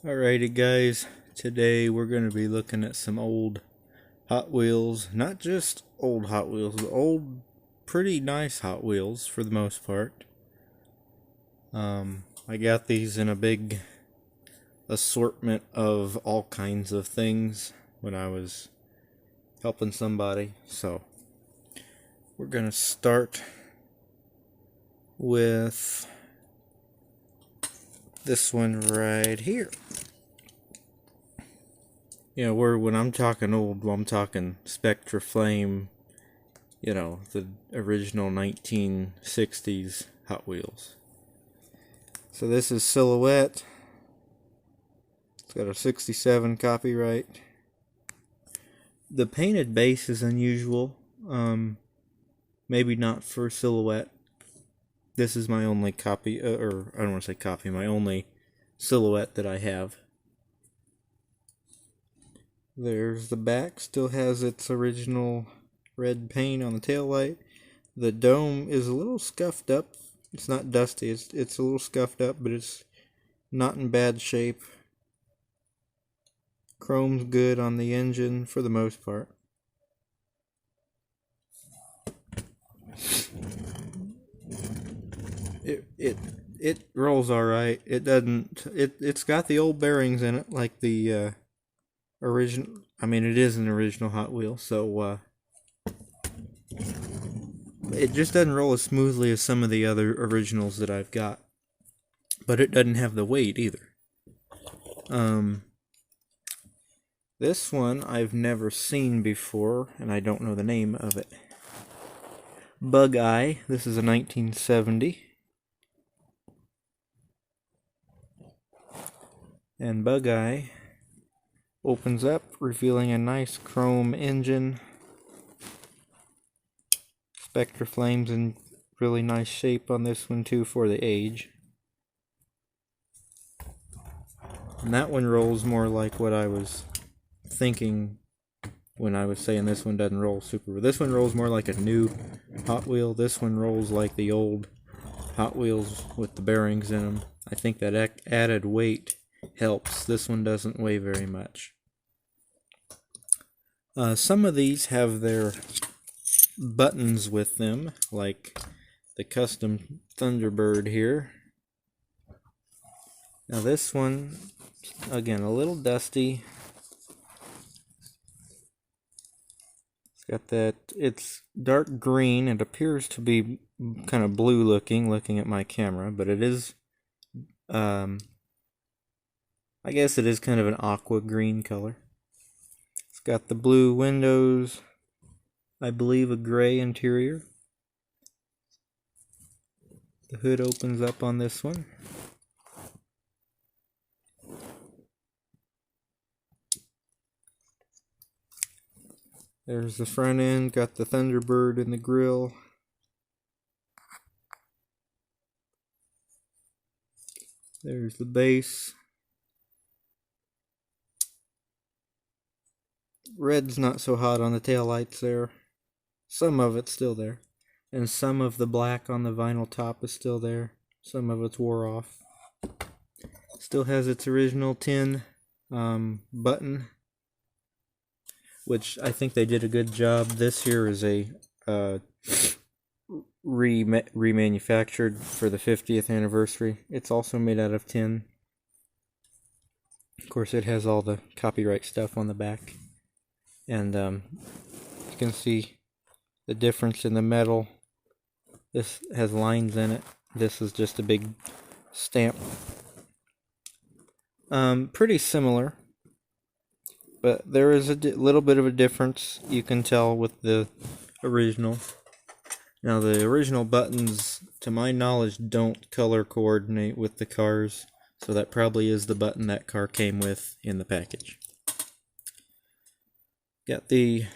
Alrighty guys, today we're going to be looking at some old Hot Wheels. Not just old Hot Wheels, but old, pretty nice Hot Wheels for the most part. I got these in a big assortment of all kinds of things when I was helping somebody. So, we're going to start with this one right here. You know, when I'm talking old, I'm talking Spectra Flame, you know, the original 1960s Hot Wheels. So this is Silhouette. It's got a 67 copyright. The painted base is unusual. Maybe not for Silhouette. This is my only copy, or I don't want to say copy, my only Silhouette that I have. There's the back, still has its original red paint on the taillight. The dome is a little scuffed up. It's not dusty, it's a little scuffed up, but it's not in bad shape. Chrome's good on the engine for the most part. It rolls alright. It's got the old bearings in it, like the original. I mean, it is an original Hot Wheel, so it just doesn't roll as smoothly as some of the other originals that I've got. But it doesn't have the weight either. This one I've never seen before, and I don't know the name of it. Bug Eye. This is a 1970. And Bug Eye opens up, revealing a nice chrome engine. Spectra Flame's in really nice shape on this one too for the age. And that one rolls more like what I was thinking when I was saying this one doesn't roll super. This one rolls more like a new Hot Wheel. This one rolls like the old Hot Wheels with the bearings in them. I think that added weight helps. This one doesn't weigh very much. Some of these have their buttons with them, like the custom Thunderbird here. Now this one, again, a little dusty. It's got that, it's dark green. It appears to be kind of blue looking at my camera, but it is, I guess it is kind of an aqua green color. It's got the blue windows, I believe a gray interior. The hood opens up on this one. There's the front end, got the Thunderbird in the grill. There's the base. Red's not so hot on the taillights there. Some of it's still there. And some of the black on the vinyl top is still there. Some of it's wore off. Still has its original tin button, which I think they did a good job. This here is a remanufactured for the 50th anniversary. It's also made out of tin. Of course, it has all the copyright stuff on the back. And you can see the difference in the metal. This has lines in it. This is just a big stamp. Pretty similar, but there is a little bit of a difference you can tell with the original. Now the original buttons, to my knowledge, don't color coordinate with the cars, so that probably is the button that car came with in the package. Got the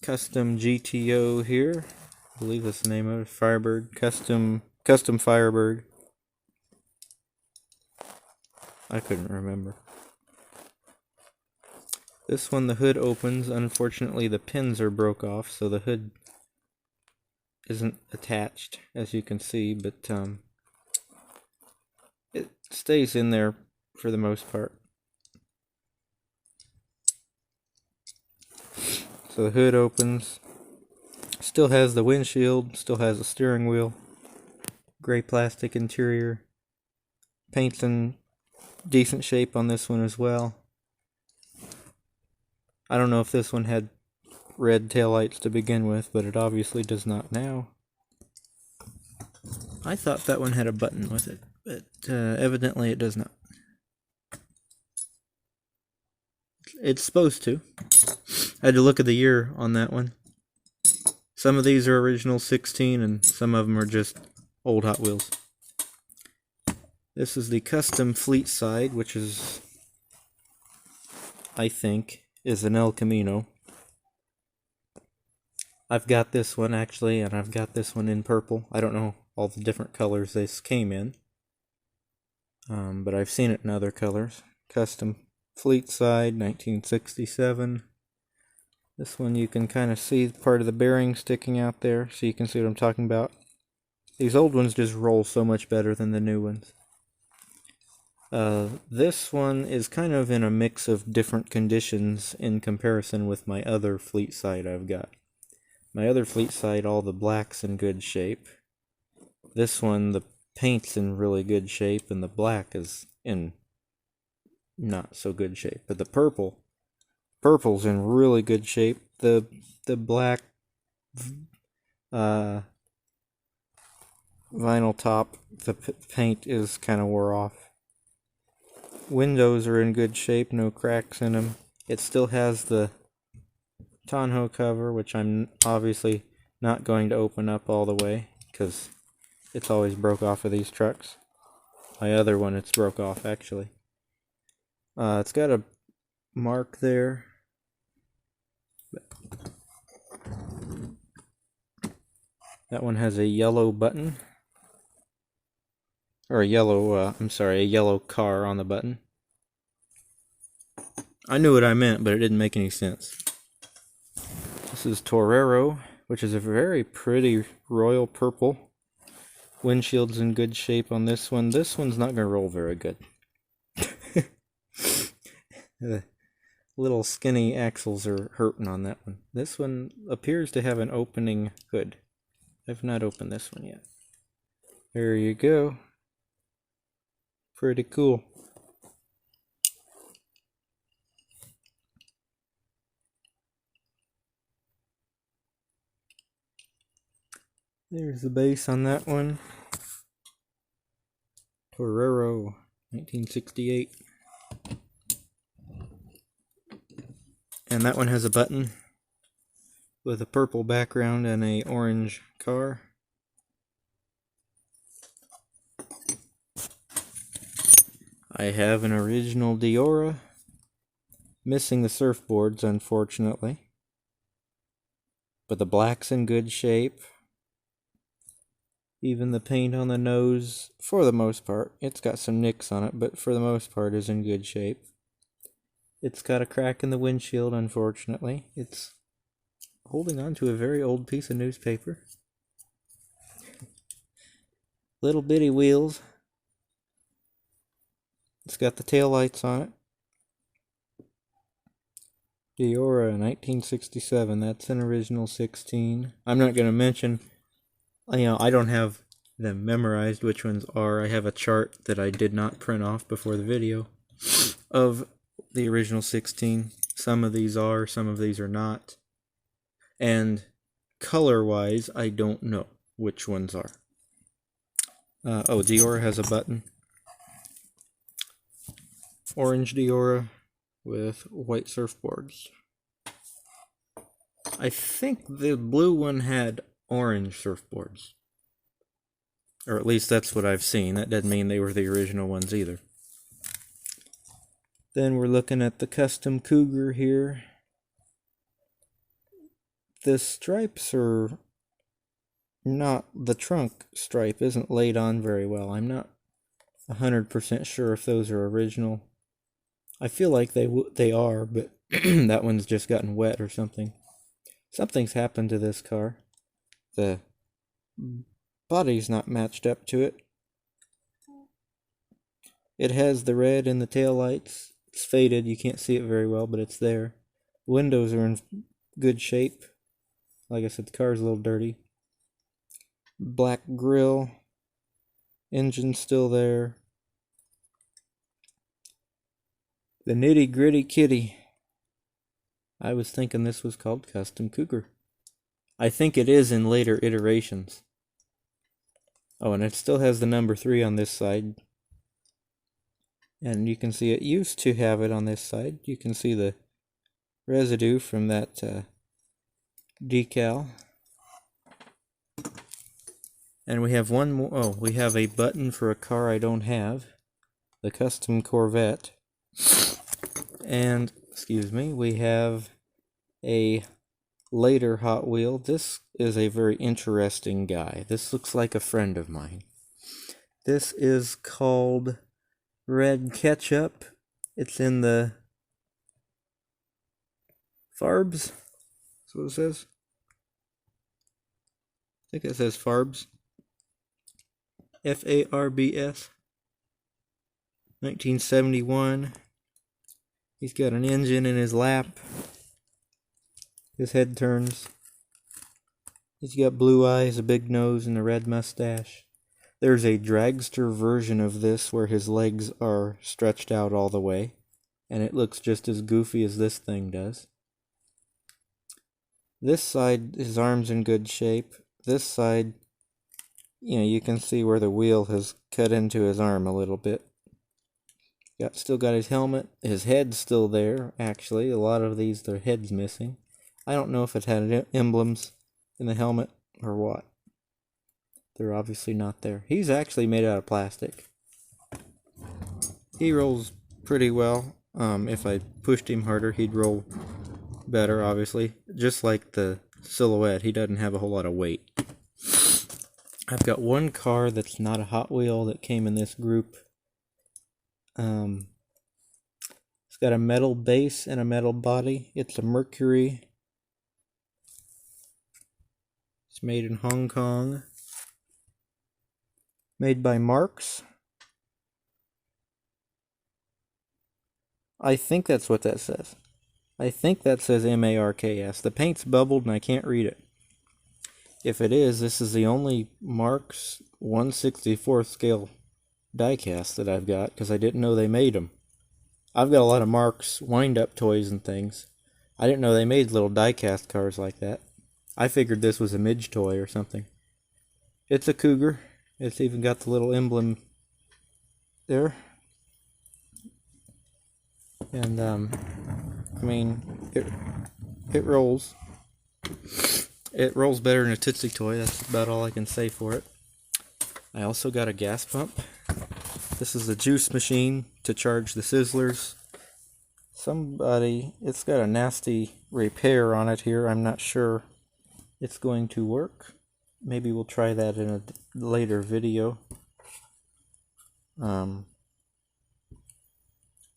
custom GTO here. I believe that's the name of it. Firebird. Custom Firebird. I couldn't remember. This one, the hood opens. Unfortunately, the pins are broke off, so the hood isn't attached, as you can see, but it stays in there for the most part. So the hood opens, still has the windshield, still has the steering wheel, gray plastic interior, paint's in decent shape on this one as well. I don't know if this one had red taillights to begin with, but it obviously does not now. I thought that one had a button with it, but evidently it does not. It's supposed to. I had to look at the year on that one. Some of these are original 16 and some of them are just old Hot Wheels. This is the custom fleet side, which is, I think, is an El Camino. I've got this one actually, and I've got this one in purple. I don't know all the different colors this came in, but I've seen it in other colors. Custom fleet side, 1967. This one you can kind of see part of the bearing sticking out there, so you can see what I'm talking about. These old ones just roll so much better than the new ones. This one is kind of in a mix of different conditions in comparison with my other fleet side I've got. My other fleet side, all the black's in good shape. This one, the paint's in really good shape, and the black is in not so good shape. But the purple's in really good shape. The black vinyl top, the paint is kind of wore off. Windows are in good shape, no cracks in them. It still has the tonneau cover, which I'm obviously not going to open up all the way because it's always broke off of these trucks. My other one, it's broke off actually. It's got a mark there. That one has a yellow button. Or a yellow car on the button. I knew what I meant, but it didn't make any sense. This is Torero, which is a very pretty royal purple. Windshield's in good shape on this one. This one's not going to roll very good. The little skinny axles are hurting on that one. This one appears to have an opening hood. I've not opened this one yet. There you go. Pretty cool. There's the base on that one. Torero, 1968. And that one has a button with a purple background and a orange car. I have an original Diora, missing the surfboards unfortunately, but the black's in good shape. Even the paint on the nose, for the most part, it's got some nicks on it, but for the most part is in good shape. It's got a crack in the windshield unfortunately. It's holding on to a very old piece of newspaper. Little bitty wheels. It's got the tail lights on it. Diora, 1967. That's an original 16. I'm not going to mention, I don't have them memorized which ones are. I have a chart that I did not print off before the video of the original 16. Some of these are, some of these are not. And color-wise, I don't know which ones are. Diora has a button. Orange Diora with white surfboards. I think the blue one had orange surfboards. Or at least that's what I've seen. That doesn't mean they were the original ones either. Then we're looking at the custom Cougar here. The stripes are not, the trunk stripe isn't laid on very well. I'm not 100% sure if those are original. I feel like they are, but that one's just gotten wet or something. Something's happened to this car. The body's not matched up to it. It has the red in the taillights. It's faded, you can't see it very well, but it's there. Windows are in good shape. Like I said, the car's a little dirty. Black grille. Engine's still there. The nitty gritty kitty. I was thinking this was called Custom Cougar. I think it is in later iterations. Oh, and it still has the number 3 on this side. And you can see it used to have it on this side. You can see the residue from that decal. And we have one more. Oh, we have a button for a car I don't have. The Custom Corvette. And, excuse me, we have a later Hot Wheel. This is a very interesting guy. This looks like a friend of mine. This is called Red Ketchup. It's in the Farbs. That's what it says. I think it says Farbs. F-A-R-B-S. 1971. He's got an engine in his lap. His head turns. He's got blue eyes, a big nose, and a red mustache. There's a dragster version of this where his legs are stretched out all the way, and it looks just as goofy as this thing does. This side, his arm's in good shape. This side, you can see where the wheel has cut into his arm a little bit. Still got his helmet. His head's still there, actually. A lot of these, their head's missing. I don't know if it had emblems in the helmet or what. They're obviously not there. He's actually made out of plastic. He rolls pretty well. If I pushed him harder, he'd roll better, obviously. Just like the Silhouette, he doesn't have a whole lot of weight. I've got one car that's not a Hot Wheel that came in this group. It's got a metal base and a metal body. It's a Mercury. It's made in Hong Kong. Made by Marks. I think that's what that says. I think that says M-A-R-K-S. The paint's bubbled and I can't read it. If it is, this is the only Marks 1/64 scale diecast that I've got, because I didn't know they made them. I've got a lot of Marks wind-up toys and things. I didn't know they made little diecast cars like that. I figured this was a Midge toy or something. It's a Cougar. It's even got the little emblem there. And, I mean, it rolls. It rolls better than a Tootsie toy. That's about all I can say for it. I also got a gas pump. This is a juice machine to charge the Sizzlers. It's got a nasty repair on it here. I'm not sure it's going to work. Maybe we'll try that in a later video.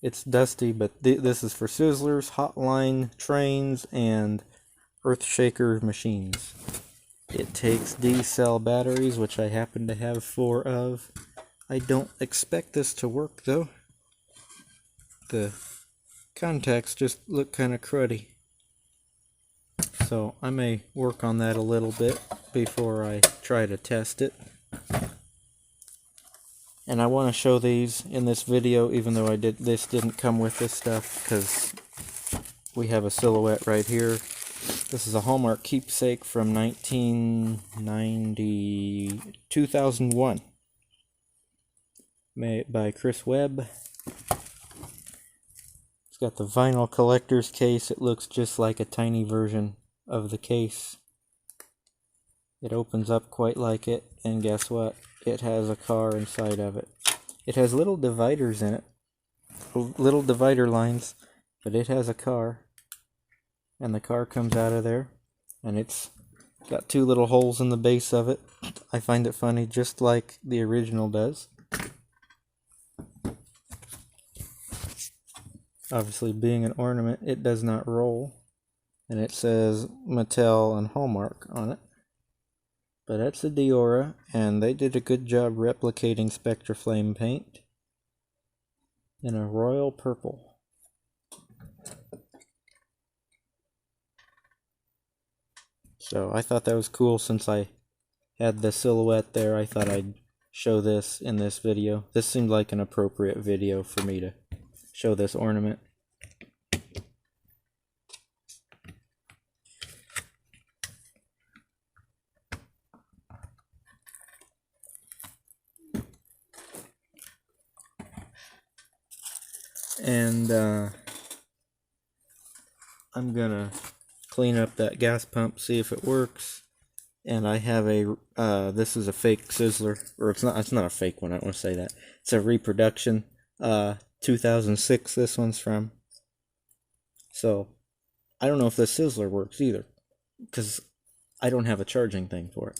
It's dusty, but this is for Sizzlers, Hotline, Trains, and Earthshaker machines. It takes D-cell batteries, which I happen to have 4 of. I don't expect this to work, though. The contacts just look kind of cruddy. So I may work on that a little bit before I try to test it. And I want to show these in this video, even though this didn't come with this stuff, because we have a Silhouette right here. This is a Hallmark keepsake from 2001. Made by Chris Webb. It's got the vinyl collector's case. It looks just like a tiny version of the case. It opens up quite like it, and guess what? It has a car inside of it. It has little dividers in it, little divider lines, but it has a car, and the car comes out of there, and it's got 2 little holes in the base of it. I find it funny, just like the original does. Obviously, being an ornament, it does not roll, and it says Mattel and Hallmark on it. But that's a Diora, and they did a good job replicating Spectraflame paint. in a royal purple. So I thought that was cool. Since I had the silhouette there, I thought I'd show this in this video. This seemed like an appropriate video for me to show this ornament. And I'm gonna clean up that gas pump, see if it works. And I have a this is a fake sizzler, or it's not a fake one, I don't want to say that. It's a reproduction, 2006 this one's from. So I don't know if the sizzler works either, because I don't have a charging thing for it.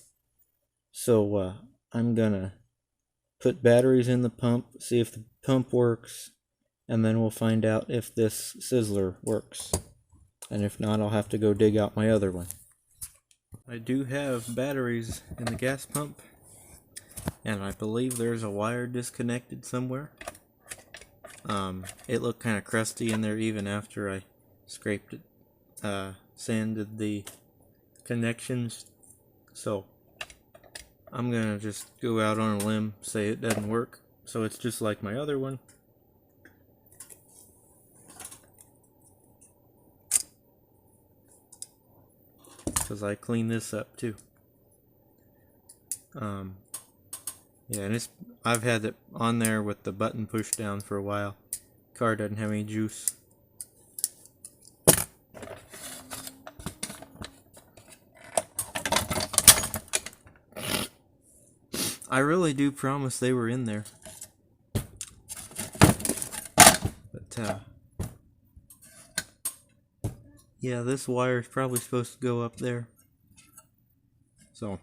So I'm gonna put batteries in the pump, see if the pump works, and then we'll find out if this sizzler works. And if not, I'll have to go dig out my other one. I do have batteries in the gas pump, and I believe there's a wire disconnected somewhere. It looked kind of crusty in there even after I scraped it, sanded the connections. So I'm gonna just go out on a limb, say it doesn't work, so it's just like my other one. Because I cleaned this up too. Yeah, and I've had it on there with the button pushed down for a while. Car doesn't have any juice. I really do promise they were in there. But yeah, this wire is probably supposed to go up there. So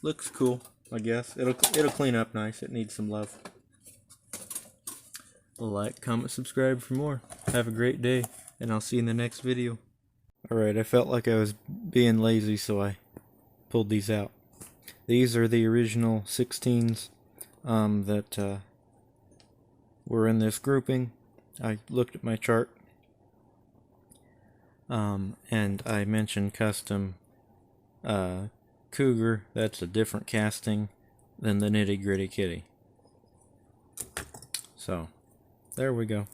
looks cool, I guess. It'll clean up nice. It needs some love. Like, comment, subscribe for more. Have a great day, and I'll see you in the next video. Alright, I felt like I was being lazy, so I pulled these out. These are the original 16s that were in this grouping. I looked at my chart, and I mentioned custom Cougar. That's a different casting than the Nitty Gritty Kitty. So there we go.